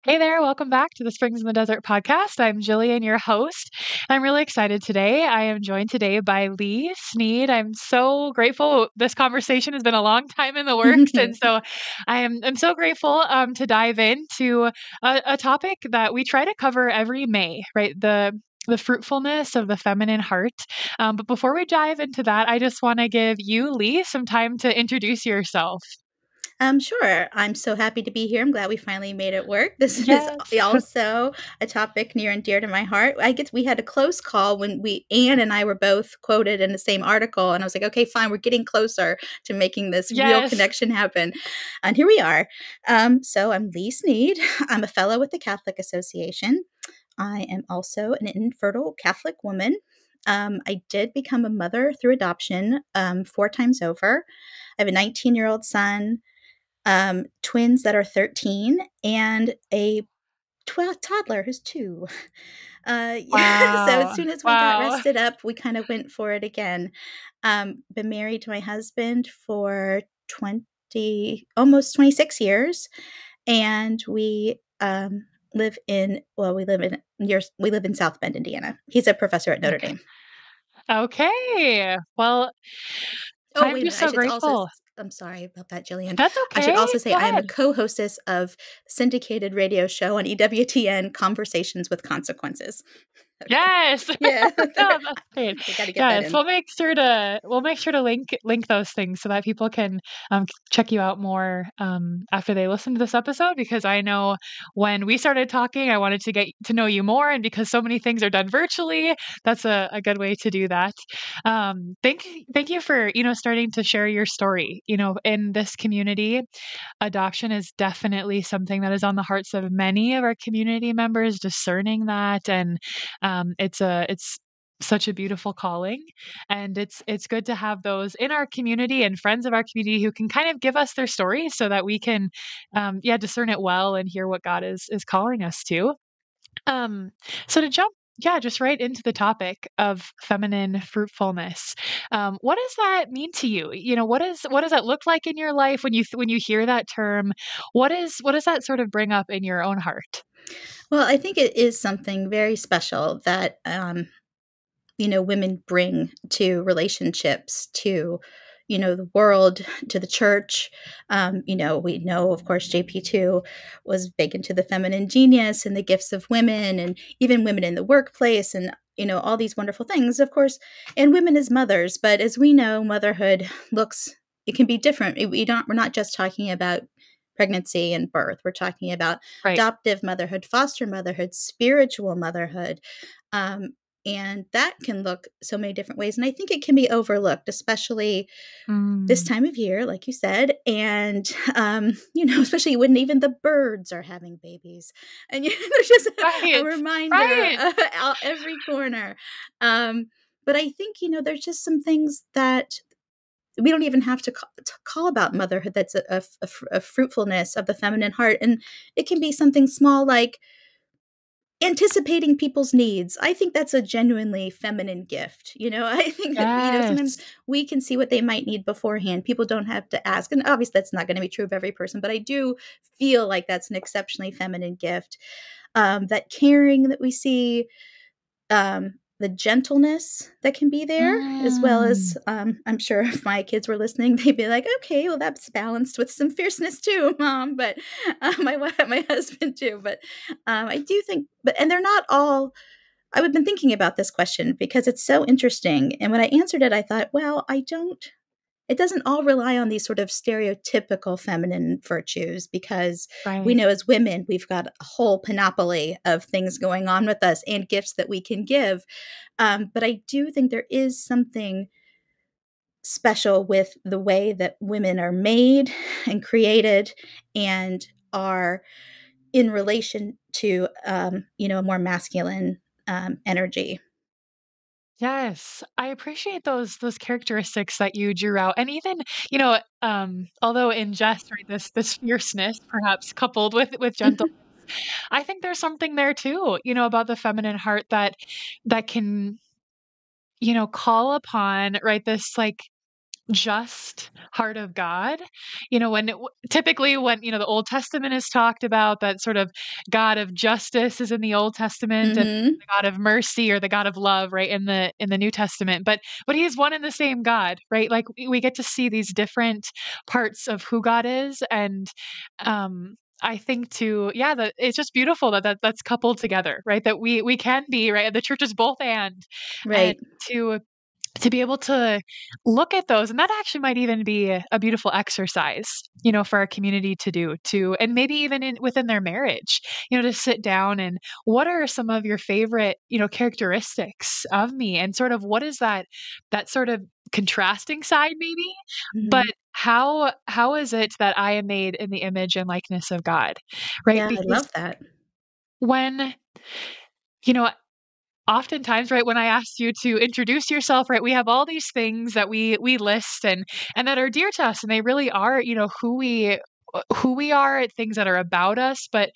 Hey there, welcome back to the Springs in the Desert podcast. I'm Jillian, your host. I'm really excited today. I am joined today by Leigh Snead. I'm so grateful. This conversation has been a long time in the works, and so I'm so grateful to dive into a topic that we try to cover every May, right? The fruitfulness of the feminine heart. But before we dive into that, I just want to give you, Leigh, some time to introduce yourself. Sure. I'm so happy to be here. I'm glad we finally made it work. This is Yes. also a topic near and dear to my heart. I guess we had a close call when Anne and I were both quoted in the same article, and I was like, okay, fine, we're getting closer to making this real Yes. connection happen. And here we are. So I'm Leigh Snead. I'm a fellow with the Catholic Association. I am also an infertile Catholic woman. I did become a mother through adoption 4 times over. I have a 19-year-old son, twins that are 13, and a toddler who's 2. Yeah, so as Wow. soon as we got Wow. rested up, we kind of went for it again. Been married to my husband for 20, almost 26 years, and we live in South Bend, Indiana. He's a professor at Notre Okay. Dame. Okay. Well, Oh, I'm wait a just minute. I so should also grateful. I'm sorry about that, Jillian. That's I should okay. also say Go I am a ahead. co-hostess of syndicated radio show on EWTN, Conversations with Consequences. Okay. Yes. Yeah. No, that's great. We gotta get that Yes, in. we'll make sure to link those things so that people can check you out more after they listen to this episode, because I know when we started talking, I wanted to get to know you more, and because so many things are done virtually, that's a good way to do that. Thank you for, starting to share your story. In this community, adoption is definitely something that is on the hearts of many of our community members, discerning that. And it's such a beautiful calling, and it's good to have those in our community and friends of our community who can kind of give us their stories so that we can discern it well and hear what God is calling us to. um so to jump just right into the topic of feminine fruitfulness, what does that mean to you? What does that look like in your life when you hear that term? What does that sort of bring up in your own heart? Well, I think it is something very special that, women bring to relationships, to, the world, to the church. We know, of course, JP2 was big into the feminine genius and the gifts of women, and even women in the workplace, and, all these wonderful things, of course, and women as mothers. But as we know, motherhood it can be different. We're not just talking about pregnancy and birth. We're talking about Right. adoptive motherhood, foster motherhood, spiritual motherhood. Um, and that can look so many different ways. And I think it can be overlooked, especially this Mm. time of year, like you said. And, especially when even the birds are having babies. And there's just a Right. reminder Right. out every corner. Um, but I think, there's just some things that we don't even have to call about motherhood. That's a fruitfulness of the feminine heart. And it can be something small like anticipating people's needs. I think that's a genuinely feminine gift. I think that, sometimes Yes. we can see what they might need beforehand. People don't have to ask. And obviously, that's not going to be true of every person, but I do feel like that's an exceptionally feminine gift. That caring that we see, the gentleness that can be there, as well as, Mm. I'm sure if my kids were listening, they'd be like, okay, well, that's balanced with some fierceness too, mom. But my husband too. But I do think, and they're not all. I've been thinking about this question because it's so interesting. And when I answered it, I thought, well, I don't it doesn't all rely on these sort of stereotypical feminine virtues, because we Right. know as women, we've got a whole panoply of things going on with us and gifts that we can give. But I do think there is something special with the way that women are made and created and are in relation to, a more masculine energy. Yes, I appreciate those characteristics that you drew out, and even although in jest, right, this fierceness, perhaps coupled with gentle, I think there's something there too, about the feminine heart that can call upon, right, this like just heart of God. Typically when, the Old Testament is talked about, that sort of God of justice is in the Old Testament, and Mhm. the God of mercy or the God of love, right, in the New Testament. But he's one and the same God, right? Like we get to see these different parts of who God is. And I think too, yeah, that it's just beautiful that's coupled together, right? That we can be, right? The church is both and Right. to be able to look at those. And that actually might even be a beautiful exercise, for our community to do too. And maybe even within their marriage, to sit down and what are some of your favorite, characteristics of me, and sort of what is that sort of contrasting side maybe, but Mhm. how is it that I am made in the image and likeness of God, right? Yeah, I Because love that. when, you know, oftentimes, right, when I asked you to introduce yourself, right, we have all these things that we list and that are dear to us, and they really are, who we are, things that are about us. But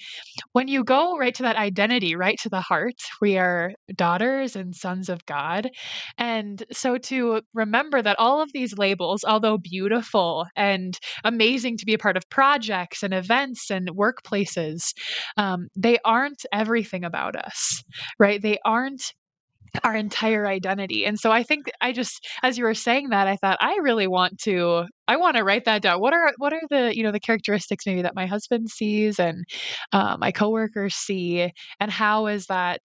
when you go right to that identity, right to the heart, we are daughters and sons of God. And so to remember that all of these labels, although beautiful and amazing to be a part of projects and events and workplaces, they aren't everything about us, right? They aren't our entire identity. And so I think I just, as you were saying that, I thought I want to write that down. What are the, the characteristics maybe that my husband sees and my coworkers see, and how is that,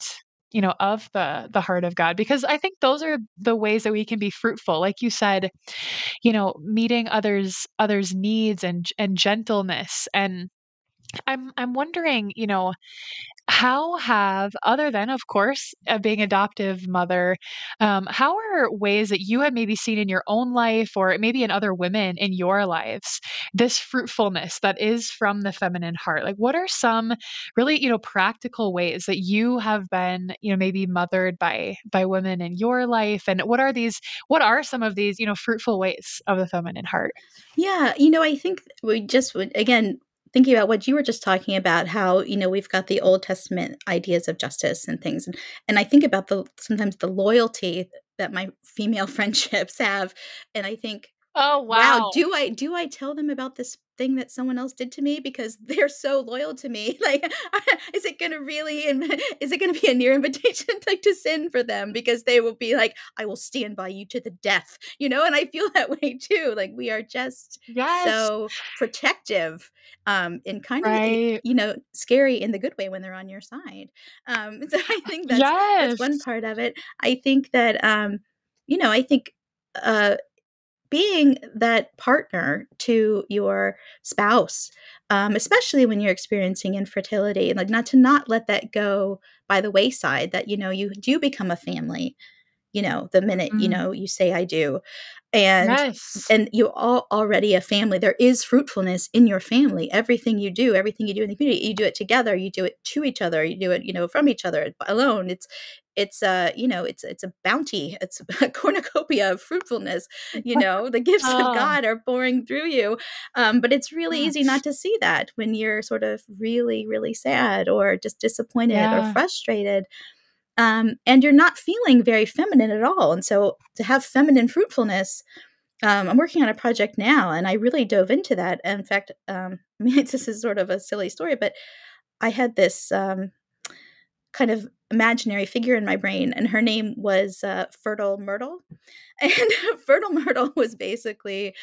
of the heart of God? Because I think those are the ways that we can be fruitful. Like you said, meeting others needs and gentleness. And I'm wondering, how have, other than, of course, being adoptive mother, how are ways that you have maybe seen in your own life or maybe in other women in your lives, this fruitfulness that is from the feminine heart? Like, what are some really, practical ways that you have been, maybe mothered by women in your life? And what are some of these, fruitful ways of the feminine heart? Yeah, I think we just would again thinking about what you were just talking about, how we've got the Old Testament ideas of justice and things, and I think about the sometimes the loyalty that my female friendships have, and I think, Oh, wow, wow. do I tell them about this thing that someone else did to me because they're so loyal to me? Like, is it gonna really is it gonna be a near invitation like to sin for them because they will be like, I will stand by you to the death, and I feel that way too. Like we are just Yes. so protective, and kind of Right. scary in the good way when they're on your side. So I think that's one Yes. part of it. I think that I think uh being that partner to your spouse, especially when you're experiencing infertility, like not let that go by the wayside, that you do become a family, the minute, Mm. you say I do. And Yes. you all already a family. There is fruitfulness in your family. Everything you do in the community, you do it together, you do it to each other, you do it, from each other alone. It's a bounty. It's a cornucopia of fruitfulness. The gifts of Oh, God are pouring through you. But it's really easy yes. not to see that when you're sort of really, really sad or just disappointed or Yeah. frustrated, and you're not feeling very feminine at all. And so to have feminine fruitfulness, I'm working on a project now, and I really dove into that. And in fact, this is sort of a silly story, but I had this kind of imaginary figure in my brain, and her name was Fertile Myrtle. And Fertile Myrtle was basically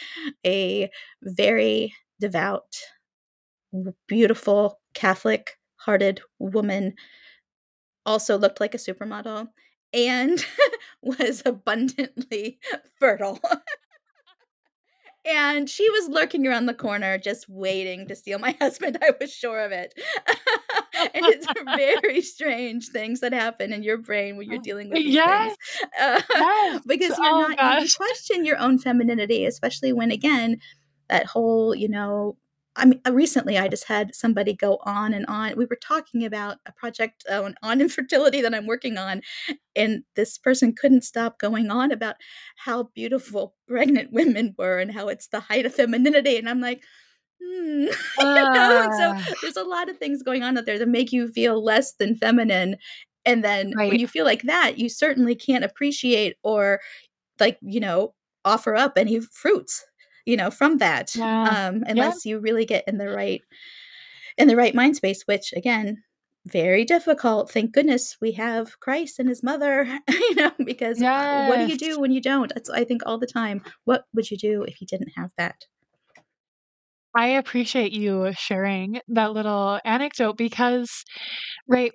a very devout, beautiful, Catholic hearted woman, also looked like a supermodel, and was abundantly fertile. And she was lurking around the corner just waiting to steal my husband, I was sure of it. And it's very strange things that happen in your brain when you're dealing with these things, Yes. uh, Yes. because you're Oh not you gosh. question your own femininity, especially when, again, that whole, I mean, recently I just had somebody go on and on. We were talking about a project on infertility that I'm working on, and this person couldn't stop going on about how beautiful pregnant women were and how it's the height of femininity. And I'm like, and so Uh, there's a lot of things going on out there that make you feel less than feminine. And then when right. you feel like that, you certainly can't appreciate or, like, offer up any fruits, from that, Yeah. Yeah. unless you really get in the right mind space, which again, very difficult. Thank goodness we have Christ and his mother, because what do Yes. you do when you don't? That's, I think, all the time. What would you do if you didn't have that? I appreciate you sharing that little anecdote because, right,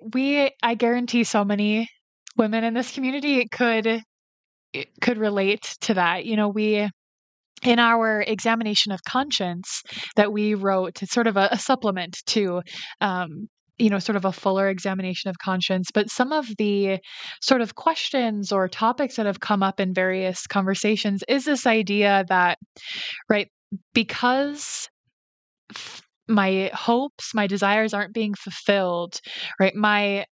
I guarantee so many women in this community could relate to that. We in our examination of conscience that we wrote, it's sort of a supplement to sort of a fuller examination of conscience, but some of the sort of questions or topics that have come up in various conversations is this idea that, right, because my hopes, my desires aren't being fulfilled, right? My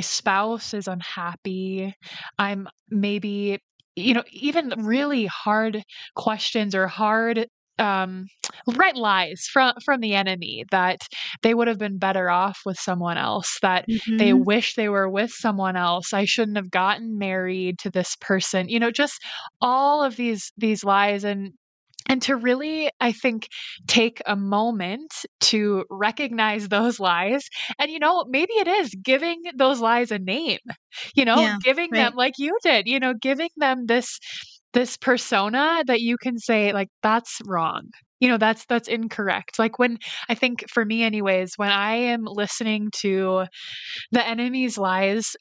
spouse is unhappy. I'm maybe, even really hard questions or hard um right lies from the enemy that they would have been better off with someone else, that they Mhm. wish they were with someone else. I shouldn't have gotten married to this person. Just all of these lies, and to really, I think, take a moment to recognize those lies. And, maybe it is giving those lies a name, Yeah, giving them right. like you did, giving them this persona that you can say, like, that's wrong. That's incorrect. Like when I think for me anyways, when I am listening to the enemy's lies,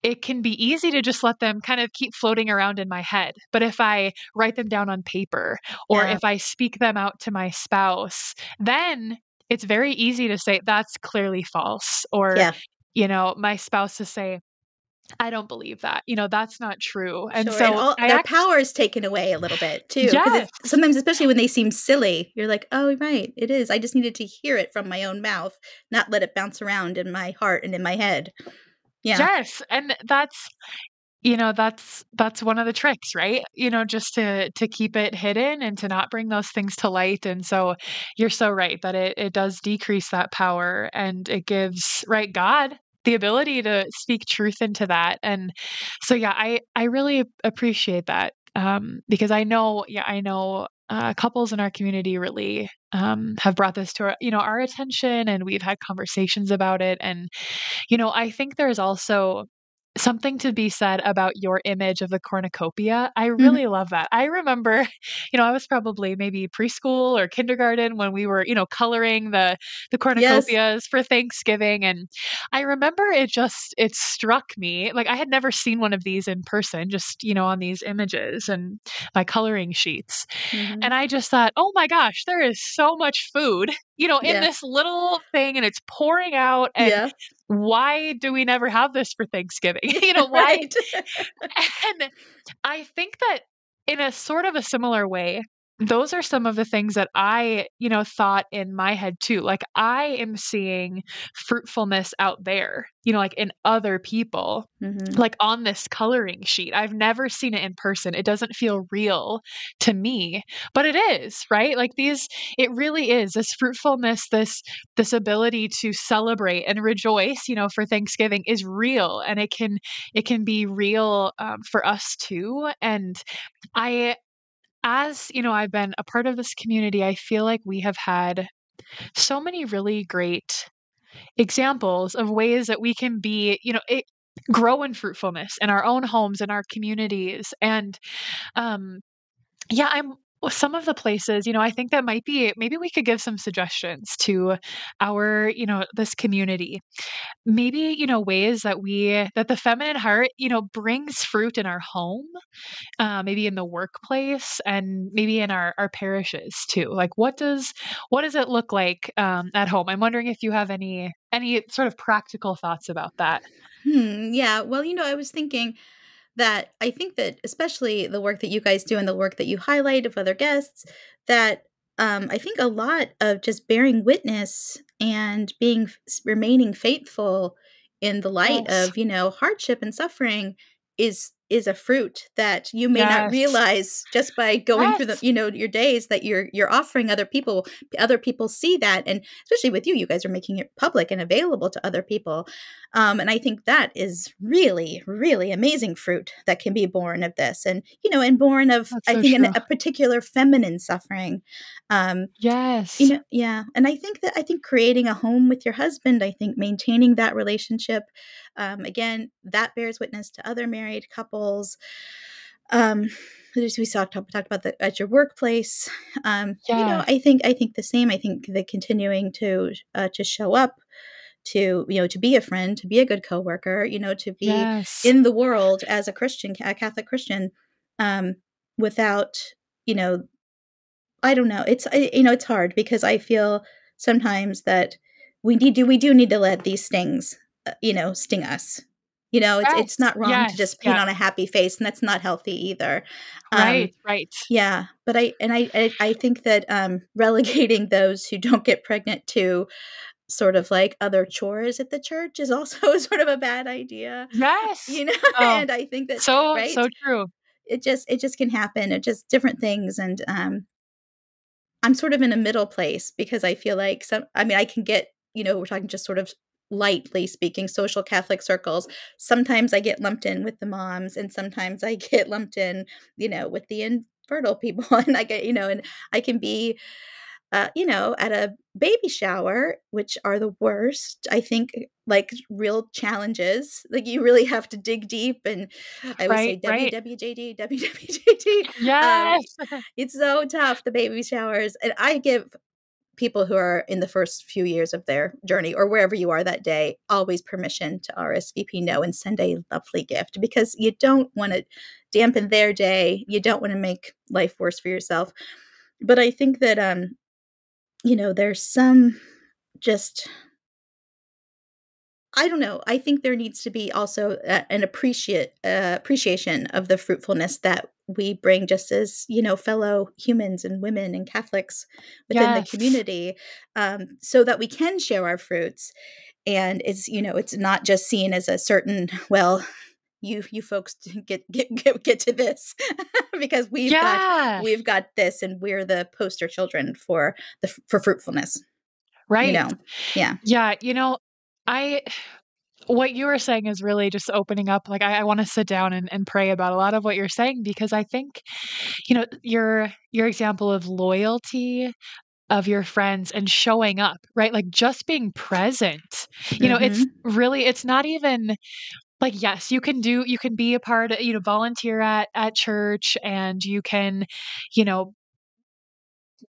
it can be easy to just let them kind of keep floating around in my head. But if I write them down on paper or Yeah, if I speak them out to my spouse, then it's very easy to say that's clearly false. Or, yeah, my spouse to say, I don't believe that. That's not true. And sure, and so all I their act, power is taken away a little bit too, because yes, it's sometimes, especially when they seem silly, you're like, "Oh, right, it is. I just needed to hear it from my own mouth, not let it bounce around in my heart and in my head." Yeah. yes. And that's one of the tricks, right? Just to keep it hidden and to not bring those things to light. And so you're so right that it does decrease that power, and it gives, right, God the ability to speak truth into that. And so yeah, I really appreciate that. Because I know couples in our community really have brought this to our attention, and we've had conversations about it. And I think there's also something to be said about your image of the cornucopia. I Mhm. really love that. I remember, I was probably maybe preschool or kindergarten when we were, coloring the Yes. cornucopias for Thanksgiving. And I remember it struck me. Like I had never seen one of these in person, just, on these images and my coloring sheets. And Mhm. I just thought, oh my gosh, there is so much food, in Yeah. this little thing, and it's pouring out. And Yeah. why do we never have this for Thanksgiving? Yeah, Why? right. And I think that in a sort of a similar way, those are some of the things that I, thought in my head too. Like I am seeing fruitfulness out there, like in other people, Mhm. like on this coloring sheet. I've never seen it in person. It doesn't feel real to me, but it is, right? Like it really is this fruitfulness, this ability to celebrate and rejoice, for Thanksgiving is real, and it can be real for us too. And I, as I've been a part of this community, I feel like we have had so many really great examples of ways that we can be, grow in fruitfulness in our own homes, in our communities. And um, yeah, some of the places, I think that might be, maybe we could give some suggestions to our, this community. Maybe, ways that the feminine heart, brings fruit in our home, maybe in the workplace, and maybe in our parishes too. Like what does it look like at home? I'm wondering if you have any sort of practical thoughts about that. Yeah. Well, I was thinking that I think that especially the work that you guys do and the work that you highlight of other guests, that I think a lot of just bearing witness and remaining faithful in the light Yes. of hardship and suffering is is a fruit that you may not Yes. realize just by going through the, Yes. your days, that you're offering other people. Other people see that, and especially with you guys are making it public and available to other people. And I think that is really, really amazing fruit that can be born of this, and and born of, That's I so think, true. a particular feminine suffering. Um, Yes. yeah. And I think creating a home with your husband, I think maintaining that relationship, again, that bears witness to other married couples. Um, we talked about that at your workplace. Yeah. I think the same. I think the continuing to show up, to be a friend, to be a good coworker, to be Yes. in the world as a Christian, a Catholic Christian, um, without, you know, I don't know. It's hard because I feel sometimes that we do need to let these stings, sting us. It's Yes. not wrong to Yes. just paint Yeah. on a happy face, and that's not healthy either. Um, Right. Right. yeah, but I think that relegating those who don't get pregnant to sort of like other chores at the church is also sort of a bad idea. Yes. You know, Oh, and I think that, so right, so true. it just can happen. It just different things, and I'm sort of in a middle place because I feel like I mean, I can get, we're talking just sort of lightly speaking, social Catholic circles. Sometimes I get lumped in with the moms, and sometimes I get lumped in, with the infertile people. And I get, and I can be, at a baby shower, which are the worst. I think, like, real challenges. Like, you really have to dig deep, and I always say Right. Right. WWJD, WWJD. Um, Yes. it's so tough, the baby showers, and I give people who are in the first few years of their journey, or wherever you are that day, always permission to RSVP no and send a lovely gift, because you don't want to dampen their day. You don't want to make life worse for yourself. But I think that there's some, just, I don't know. I think there needs to be also an appreciation of the fruitfulness that we bring, just as, fellow humans and women and Catholics within the Yes. community, so that we can share our fruits. And it's not just seen as a certain, well, you folks get to this because Yeah. we've got this, and we're the poster children for fruitfulness. You Right. know, yeah. Yeah. I what you were saying is really just opening up. Like, I want to sit down and pray about a lot of what you're saying, because I think, your example of loyalty of your friends and showing up, right? Like, just being present. It's Mhm. really, it's not even like, yes, you can be a part of, volunteer at church, and you can, you know,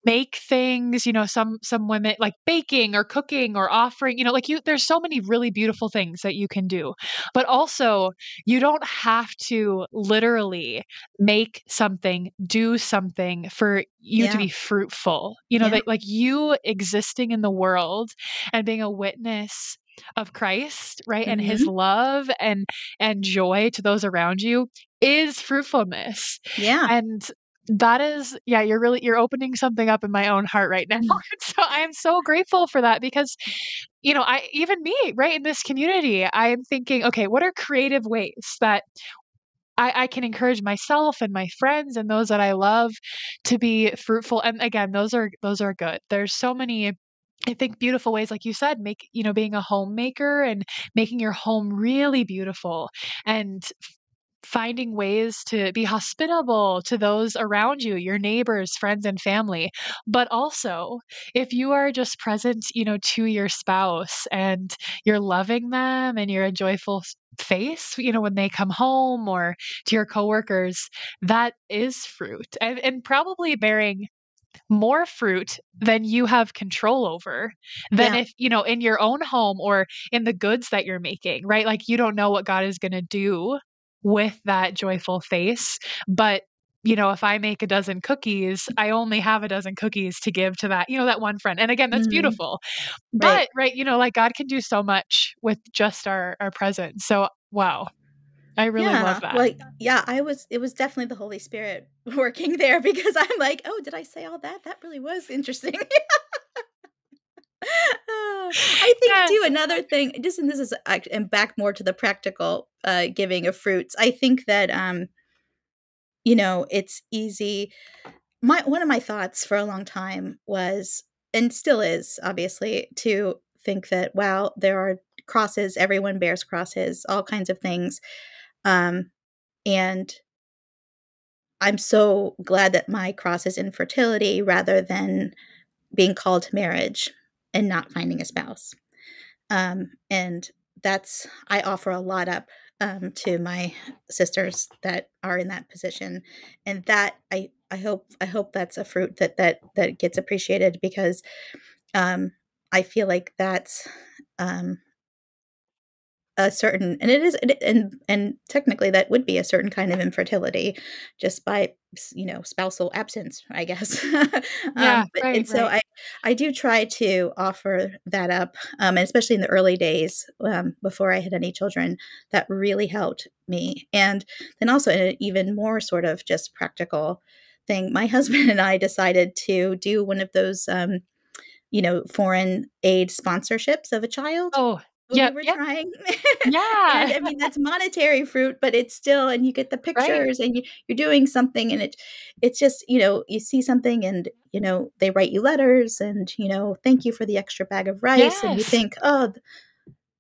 make things, some women like baking or cooking or offering, like, there's so many really beautiful things that you can do. But also, you don't have to literally make something, do something for you to Yeah. be fruitful. Yeah. That, like, you existing in the world and being a witness of Christ, right? And his Mhm. love and joy to those around you is fruitfulness. Yeah. And that is, yeah, you're opening something up in my own heart right now. Mm. So I am so grateful for that, because, I even me, right, in this community, I am thinking, okay, what are creative ways that I can encourage myself and my friends and those that I love to be fruitful? And again, those are good. There's so many, I think, beautiful ways, like you said, being a homemaker and making your home really beautiful, and finding ways to be hospitable to those around you, your neighbors, friends, and family. But also, if you are just present, to your spouse, and you're loving them, and you're a joyful face, when they come home, or to your coworkers, that is fruit, and probably bearing more fruit than you have control over, than Yeah. if, in your own home, or in the goods that you're making, right? Like, you don't know what God is going to do with that joyful face. But, if I make a dozen cookies, I only have a dozen cookies to give to that one friend. And again, that's Mhm. beautiful. Right. But, right, like, God can do so much with just our presence. So, wow, I really love Yeah. that. Well, yeah, it was definitely the Holy Spirit working there, because I'm like, "Oh, did I say all that? That really was interesting." I think Yes. too another thing, just and this is and back more to the practical giving of fruits. I think that it's easy. My One of my thoughts for a long time was, and still is, obviously, to think that, wow, there are crosses, everyone bears crosses, all kinds of things. Um, and I'm so glad that my cross is infertility rather than being called to marriage and not finding a spouse. And I offer a lot up to my sisters that are in that position, and that I hope that's a fruit that gets appreciated, because I feel like that's um, a certain, and it is, and technically that would be a certain kind of infertility, just by spousal absence, I guess. Yeah, But right, and so right. I do try to offer that up, and especially in the early days, before I had any children, that really helped me. And then also, in an even more sort of just practical thing, my husband and I decided to do one of those foreign aid sponsorships of a child Oh, when we yep, were yep. trying. And Yeah, I mean, that's monetary fruit, but it's still, and you get the right. pictures, and you're doing something, and it's just, you see something, and, they write you letters, and, thank you for the extra bag of rice. And you Yes. think, oh,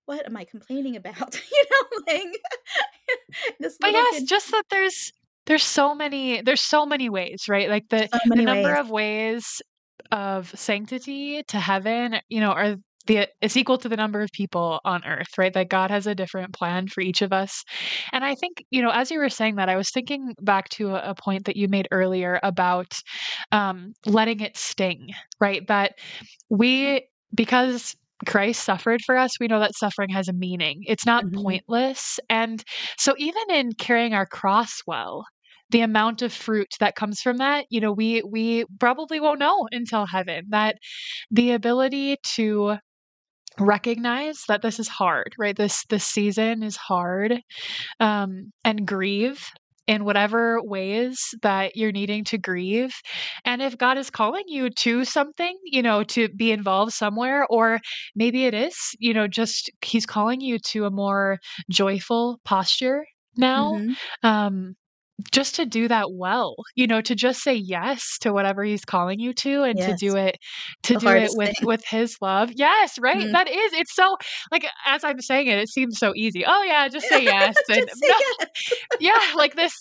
what am I complaining about? Like this But little yes, kid, just that there's so many ways, right? Like so the many number ways. of ways of sanctity to heaven, are it's equal to the number of people on earth, right? That God has a different plan for each of us. And I think, as you were saying that, I was thinking back to a point that you made earlier about letting it sting, right? That because Christ suffered for us, we know that suffering has a meaning. It's not Mhm, pointless. And so even in carrying our cross well, the amount of fruit that comes from that, we probably won't know until heaven. That the ability to recognize that this is hard, right? This season is hard, and grieve in whatever ways that you're needing to grieve. And if God is calling you to something, to be involved somewhere, or maybe it is, just He's calling you to a more joyful posture now. mhm. Um, just to do that well, to just say yes to whatever he's calling you to, and to Yes, do it the hardest with thing. his love. Yes, right? Mm. That is it's so like, as I'm saying it, it seems so easy. Oh yeah, just say yes. And Just say no, yes. yeah, like this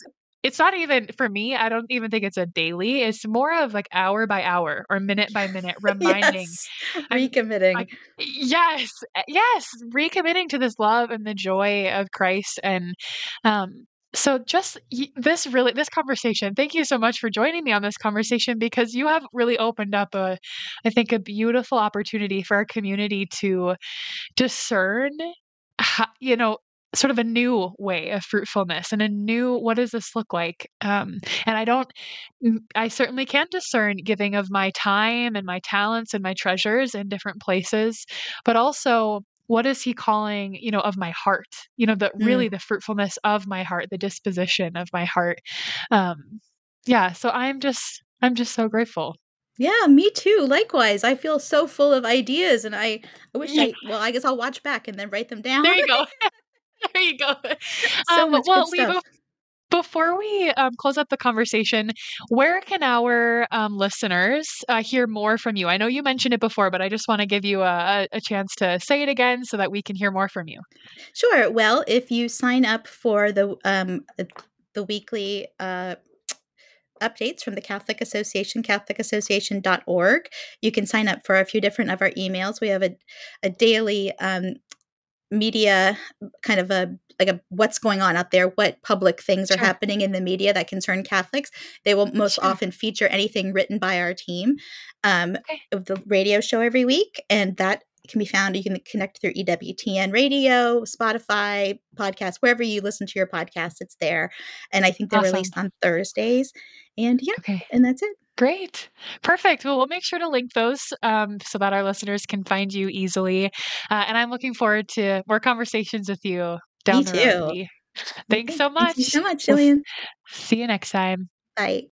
it's not even for me, I don't even think it's a daily. It's more of like hour by hour or minute by minute reminding. Yes, I'm I recommitting. yes, yes, recommitting to this love and the joy of Christ. And so just this conversation. Thank you so much for joining me on this conversation, because you have really opened up I think a beautiful opportunity for our community to discern, you know, sort of a new way of fruitfulness, and a new, what does this look like? And I certainly can discern giving of my time and my talents and my treasures in different places, but also what is he calling, of my heart, Mm. the fruitfulness of my heart, the disposition of my heart. Yeah. So I'm just so grateful. Yeah, me too, likewise. I feel so full of ideas, and I wish Yeah, I guess I'll watch back and then write them down. there you go. There you go. So much good Well, Lee, stuff. before we close up the conversation, where can our listeners hear more from you? I know you mentioned it before, but I just want to give you a chance to say it again so that we can hear more from you. Sure, well, if you sign up for the weekly, updates from the Catholic Association, catholicassociation.org, you can sign up for a few different of our emails. We have a daily, media, kind of a what's going on out there, what public things are Sure, happening in the media that concern Catholics. They will most sure. often feature anything written by our team, Okay, of the radio show every week, and that can be found. You can connect through EWTN radio, Spotify, podcast, wherever you listen to your podcast, it's there. And I think they're awesome. released on Thursdays. And yeah, Okay, and that's it. great, perfect. Well, we'll make sure to link those so that our listeners can find you easily. And I'm looking forward to more conversations with you Me down the road, too. Lee. Thanks Okay. so Thank you so much. much, We'll Jillian. see you next time. Bye.